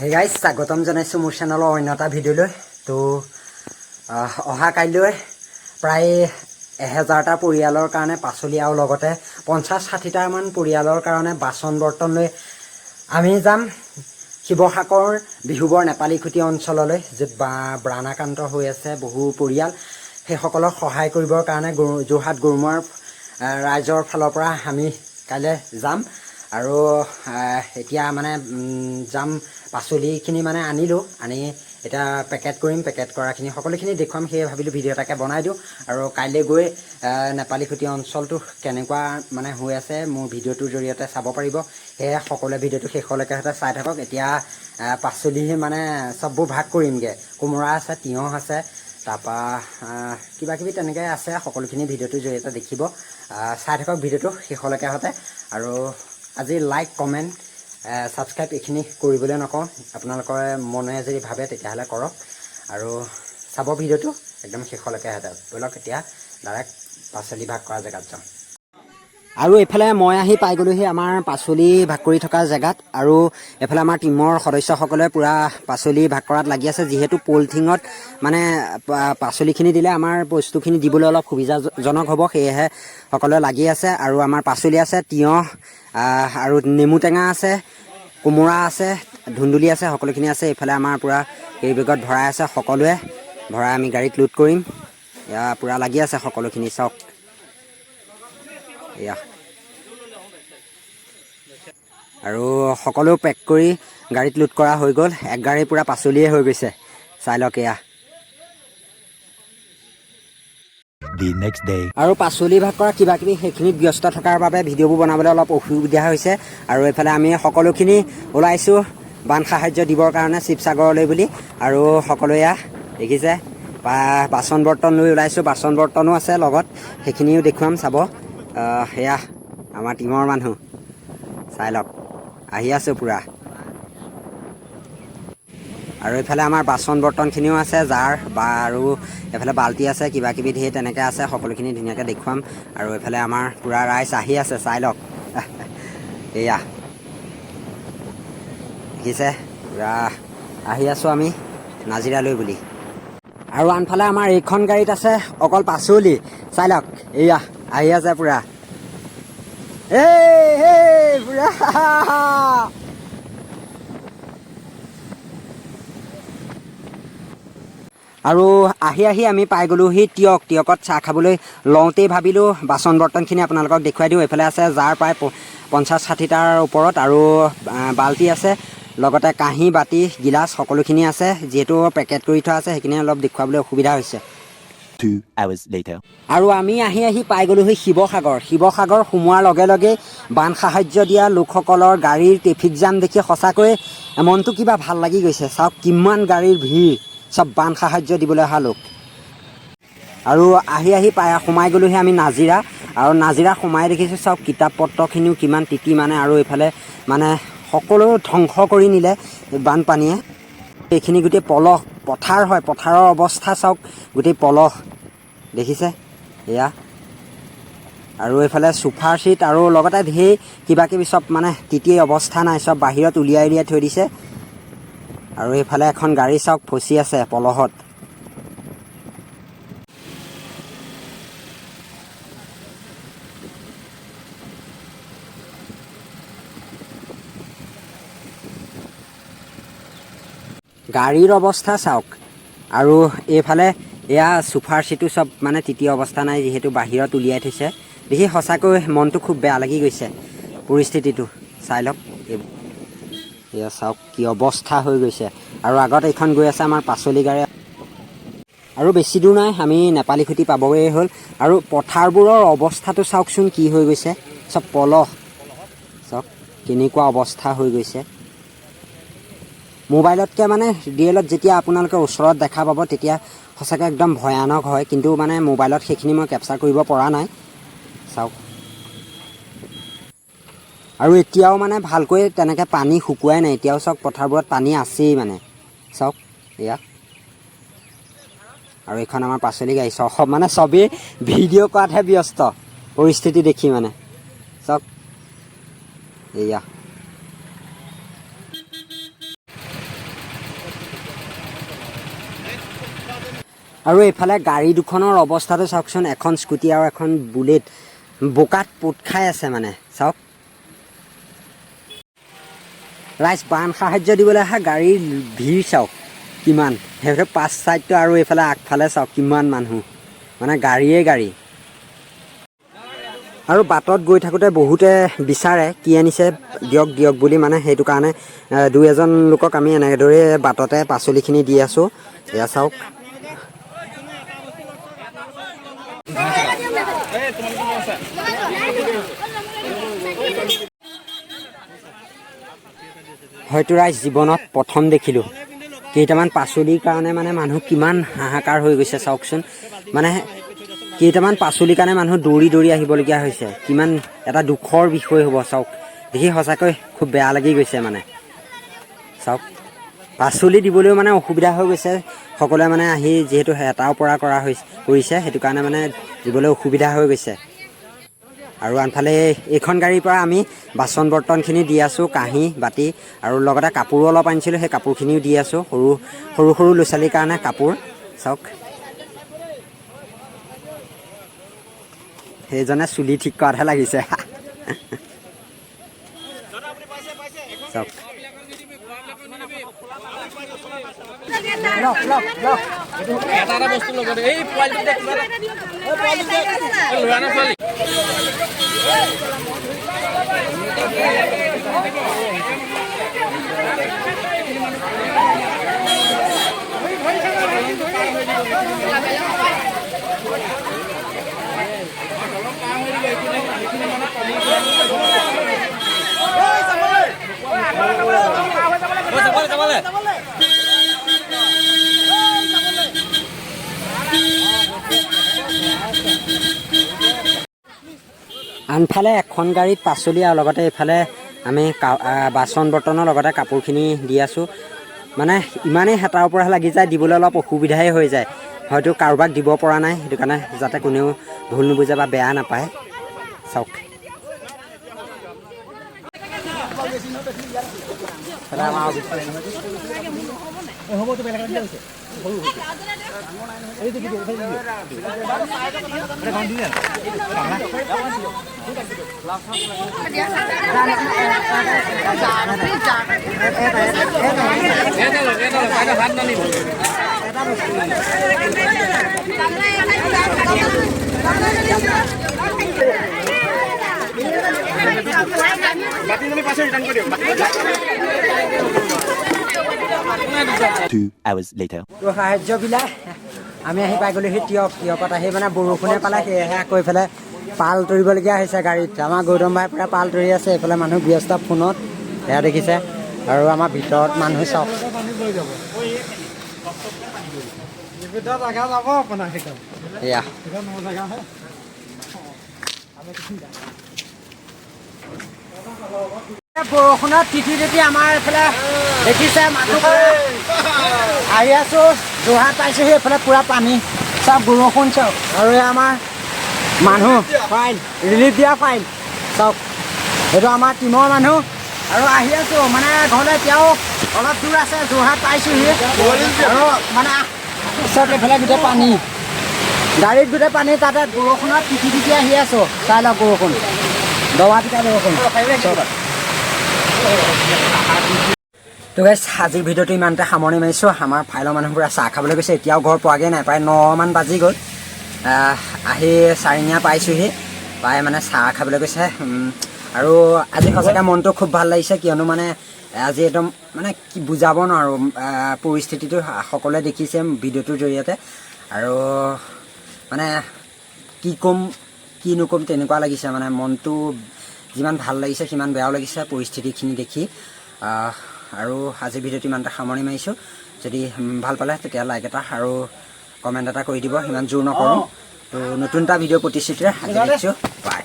Hey guys, স্বাগতম জনাইছো মোৰ চেনেলৰ অন্য এটা ভিডিঅ'লৈ। তো অহা কাইলৈ প্ৰায় 1000টা পৰিয়ালৰ কাৰণে পাচলি আৰু লগতে 50-60টা মান পৰিয়ালৰ কাৰণে বাচন বৰ্তন লৈ আমি যাম শিৱসাগৰ বিহুবৰ নেপালিখুটি অঞ্চললৈ, য'ত বানাক্ৰান্ত হৈ আছে বহু পৰিয়াল। সেইসকলক সহায় কৰিবৰ কাৰণে যোৰহাট গৰুমাৰ ৰাইজৰ ফালৰ পৰা আমি কাইলৈ যাম। আৰু এতিয়া মানে যাম পাচলিখিনি মানে আনিলোঁ, আনি এতিয়া পেকেট কৰিম। পেকেট কৰাখিনি সকলোখিনি দেখুৱাম, সেয়ে ভাবিলোঁ ভিডিঅ' এটাকে বনাই দিওঁ। আৰু কাইলৈ গৈ নেপালিখুটি অঞ্চলটো কেনেকুৱা মানে হৈ আছে মোৰ ভিডিঅ'টোৰ জৰিয়তে চাব পাৰিব। সেয়ে সকলোৱে ভিডিঅ'টো শেষলৈকে চাই থাকক। এতিয়া পাচলি মানে চববোৰ ভাগ কৰিমগৈ। কোমোৰা আছে, তিয়ঁহ আছে, তাৰপৰা কিবাকিবি তেনেকৈ আছে। সকলোখিনি ভিডিঅ'টোৰ জৰিয়তে দেখিব। চাই থাকক ভিডিঅ'টো শেষলৈকে আৰু আজি লাইক কমেণ্ট ছাবস্ক্ৰাইব এইখিনি কৰিবলৈ নকওঁ। আপোনালোকৰ মনে যদি ভাবে তেতিয়াহ'লে কৰক আৰু চাব ভিডিঅ'টো একদম শেষলৈকে ব'লক এতিয়া ডাইৰেক্ট পাচলি ভাগ কৰা জেগাত যাওঁ। আৰু এইফালে মই আহি পাই গ'লোহি আমাৰ পাচলি ভাগ কৰি থকা জেগাত। আৰু এইফালে আমাৰ টীমৰ সদস্যসকলে পূৰা পাচলি ভাগ কৰাত লাগি আছে। যিহেতু পলিথিনত মানে পাচলিখিনি দিলে আমাৰ বস্তুখিনি দিবলৈ অলপ সুবিধাজনক হ'ব, সেয়েহে সকলোৱে লাগি আছে। আৰু আমাৰ পাচলি আছে, তিয়ঁহ আৰু নেমু টেঙা আছে, কোমোৰা আছে, ধুন্দুলি আছে, সকলোখিনি আছে। এইফালে আমাৰ পূৰা এই বেগত ভৰাই আছে, সকলোৱে ভৰাই আমি গাড়ীত লোড কৰিম। এয়া পূৰা লাগি আছে সকলোখিনি, চাওক এয়া। আৰু সকলো পেক কৰি গাড়ীত লোড কৰা হৈ গ'ল। এক গাড়ী পূৰা পাচলিয়ে হৈ গৈছে, চাই লওক এয়া। আৰু পাচলি ভাগ কৰা কিবাকিবি সেইখিনিত ব্যস্ত থকাৰ বাবে ভিডিঅ'বোৰ বনাবলৈ অলপ অসুবিধা হৈছে। আৰু এইফালে আমি সকলোখিনি ওলাইছোঁ বান সাহাৰ্য দিবৰ কাৰণে শিৱসাগৰলৈ বুলি। আৰু সকলোৱে এয়া দেখিছে বাচন বৰ্তন লৈ ওলাইছোঁ। বাচন বৰ্তনো আছে লগত, সেইখিনিও দেখুৱাম, চাব। সেয়া আমাৰ টীমৰ মানুহ, চাই লওক আহি আছোঁ পূৰা। আৰু এইফালে আমাৰ বাচন বৰ্তনখিনিও আছে, জাৰ আৰু এইফালে বাল্টি আছে, কিবাকিবি ধেৰ তেনেকৈ আছে। সকলোখিনি ধুনীয়াকৈ দেখুৱাম। আৰু এইফালে আমাৰ পূৰা ৰাইজ আহি আছে, চাই লওক এয়া দেখিছে, পূৰা আহি আছোঁ আমি নাজিৰালৈ বুলি। আৰু আনফালে আমাৰ এইখন গাড়ীত আছে অকল পাচলি, চাই লওক এয়া আহি আছে পূৰা পূৰা। আৰু আহি আমি পাই গ'লোহি তিয়কত চাহ খাবলৈ লওঁতেই ভাবিলোঁ বাচন বৰ্তনখিনি আপোনালোকক দেখুৱাই দিওঁ। এইফালে আছে জাৰ প্ৰায় 50-60টাৰ ওপৰত, আৰু বাল্টি আছে, লগতে কাঁহী বাতি গিলাচ সকলোখিনি আছে। যিহেতু পেকেট কৰি থোৱা আছে সেইখিনি অলপ দেখুৱাবলৈ অসুবিধা হৈছে। 2 hours later. আৰু আমি আহি পাই গ'লোহি শিৱসাগৰ সোমোৱাৰ লগে লগে বান সাহাৰ্য দিয়া লোকসকলৰ গাড়ীৰ ট্ৰেফিক জাম দেখি সঁচাকৈ মনটো কিবা ভাল লাগি গৈছে। চাওক কিমান গাড়ীৰ ভিৰ, চব বান সাহাৰ্য দিবলৈ অহা লোক। আৰু আহি সোমাই গ'লোহি আমি নাজিৰা। আৰু নাজিৰা সোমাই দেখিছোঁ চাওক কিতাপ পত্ৰখিনিও কিমান তিতি মানে। আৰু এইফালে মানে সকলো ধ্বংস কৰি নিলে বানপানীয়ে। এইখিনি গোটেই পলস, পথাৰ হয়, পথাৰৰ অৱস্থা চাওক, গোটেই পলস দেখিছে এয়া। আৰু এইফালে চোফাৰ চিট আৰু লগতে ধেৰ কিবাকিবি চব মানে তিতি অৱস্থা নাই, চব বাহিৰত উলিয়াই থৈ দিছে। আৰু এইফালে এখন গাড়ী চাওক ফচি আছে পলহত। গাড়ীৰ অৱস্থা চাওক। আৰু এইফালে এয়া চোফাৰ চিটো চব মানে তৃতীয় অৱস্থা নাই, যিহেতু বাহিৰত উলিয়াই থৈছে। দেখি সঁচাকৈ মনটো খুব বেয়া লাগি গৈছে পৰিস্থিতিটো, চাই লওক এয়া চাওক কি অৱস্থা হৈ গৈছে। আৰু আগত এইখন গৈ আছে আমাৰ পাচলি গাড়ী। আৰু বেছি দূৰ নাই, আমি নেপালিখুটি পাবগৈ হ'ল। আৰু পথাৰবোৰৰ অৱস্থাটো চাওকচোন কি হৈ গৈছে, চব পলহ, চাওক কেনেকুৱা অৱস্থা হৈ গৈছে। মোবাইলতকৈ মানে ৰিয়েলত যেতিয়া আপোনালোকে ওচৰত দেখা পাব তেতিয়া সঁচাকৈ একদম ভয়ানক হয়। কিন্তু মানে মোবাইলত সেইখিনি মই কেপচাৰ কৰিব পৰা নাই, চাওক। আৰু এতিয়াও মানে ভালকৈ তেনেকৈ পানী শুকুৱাই নাই, এতিয়াও চাওক পথাৰবোৰত পানী আছেই মানে, চাওক এয়া। আৰু এইখন আমাৰ পাচলি গাড়ী, মানে চবেই ভিডিঅ' কৰাতহে ব্যস্ত পৰিস্থিতি দেখি মানে, চাওক এয়া। আৰু এইফালে গাড়ী দুখনৰ অৱস্থাটো চাওকচোন এখন স্কুটি আৰু এখন বুলেট বোকাত পোট খাই আছে মানে চাওক ৰাইজ বান সাহায্য দিবলৈ অহা গাড়ীৰ ভিৰ চাওক কিমান সেইফালে পাঁচ চাইডটো আৰু এইফালে আগফালে চাওক কিমান মানুহ মানে গাড়ীয়ে গাড়ী আৰু বাটত গৈ থাকোঁতে বহুতে বিচাৰে কি আনিছে দিয়ক দিয়ক বুলি মানে সেইটো কাৰণে দুই এজন লোকক আমি এনেদৰে বাটতে পাচলিখিনি দি আছোঁ এয়া চাওক হয়তো ৰাইজ জীৱনত প্ৰথম দেখিলোঁ কেইটামান পাচলিৰ কাৰণে মানে মানুহ কিমান হাহাকাৰ হৈ গৈছে চাওকচোন মানে কেইটামান পাচলিৰ কাৰণে মানুহ দৌৰি দৌৰি আহিবলগীয়া হৈছে কিমান এটা দুখৰ বিষয় হ'ব চাওক দেখি সঁচাকৈ খুব বেয়া লাগি গৈছে মানে চাওক পাচলি দিবলৈও মানে অসুবিধা হৈ গৈছে সকলোৱে মানে আহি যিহেতু হেতাৰ পৰা কৰিছে সেইটো কাৰণে মানে দিবলৈ অসুবিধা হৈ গৈছে আৰু আনফালে এইখন গাড়ীৰ পৰা আমি বাচন বৰ্তনখিনি দি আছোঁ কাঁহী বাতি আৰু লগতে কাপোৰো অলপ আনিছিলোঁ সেই কাপোৰখিনিও দি আছোঁ সৰু সৰু ল'ৰা ছোৱালীৰ কাৰণে কাপোৰ চাওক সেইজনে চুলি ঠিক কৰাতহে লাগিছে চাওক আনফালে এখন গাড়ীত পাচলি আৰু লগতে এইফালে আমি বাচন বৰ্তনৰ লগতে কাপোৰখিনি দি আছোঁ মানে ইমানেই হেতাৰ ওপৰহে লাগি যায় দিবলৈ অলপ অসুবিধাই হৈ যায় হয়তো কাৰোবাক দিব পৰা নাই সেইটো কাৰণে যাতে কোনেও ভুল নুবুজে বা বেয়া নাপায় চাওক Two hours later. তো সাহায্য বিলাই আমি আহি পাই গ'লোহি তিয়কত আহি মানে বৰষুণে পালে সেয়েহে আকৌ এইফালে পাল তৰিবলগীয়া হৈছে গাড়ীত আমাৰ গৌতম ভাই পৰা পাল তৰি আছে এইফালে মানুহ ব্যস্ত ফোনত সেয়া দেখিছে আৰু আমাৰ ভিতৰত মানুহ চাওক এয়া বৰষুণত তিতি তিতি আমাৰ এইফালে দেখিছে মানুহ আহি আছোঁ যোৰহাট পাইছোঁহি এইফালে পূৰা পানী চব বৰষুণ চাওক আৰু আমাৰ মানুহ ফাইন ৰিলিফ দিয়া ফাইন চাওক এইটো আমাৰ টীমৰ মানুহ আৰু আহি আছোঁ মানে ঘৰলৈ এতিয়াও অলপ দূৰ আছে যোৰহাট পাইছোঁহি আৰু মানে ওচৰত এইফালে গোটেই পানী গাড়ীত গোটেই পানী তাতে বৰষুণত তিতি তিতি আহি আছোঁ চাই লওক বৰষুণ দবা পিটা বৰষুণ তো গাইছ আজিৰ ভিডিঅ'টো ইমানতে সামৰণি মাৰিছোঁ আমাৰ ফাইলৰ মানুহবোৰে চাহ খাবলৈ গৈছে এতিয়াও ঘৰ পোৱাগৈ নাই প্ৰায় 9 মান বাজি গ'ল আহি চাৰিঙীয়া পাইছোঁহি পাই মানে চাহ খাবলৈ গৈছে আৰু আজি সঁচাকৈ মনটো খুব ভাল লাগিছে কিয়নো মানে আজি একদম মানে কি বুজাব নোৱাৰোঁ পৰিস্থিতিটো সকলোৱে দেখিছে ভিডিঅ'টোৰ জৰিয়তে আৰু মানে কি ক'ম কি নক'ম তেনেকুৱা লাগিছে মানে মনটো যিমান ভাল লাগিছে সিমান বেয়াও লাগিছে পৰিস্থিতিখিনি দেখি আৰু আজি ভিডিঅ'টো ইমানটা সামৰণি মাৰিছোঁ যদি ভাল পালে তেতিয়া লাইক এটা আৰু কমেণ্ট এটা কৰি দিব সিমান জোৰ নকৰোঁ তো নতুন এটা ভিডিঅ' প্ৰতিশ্ৰুতিৰে আজি দেখিছোঁ বাই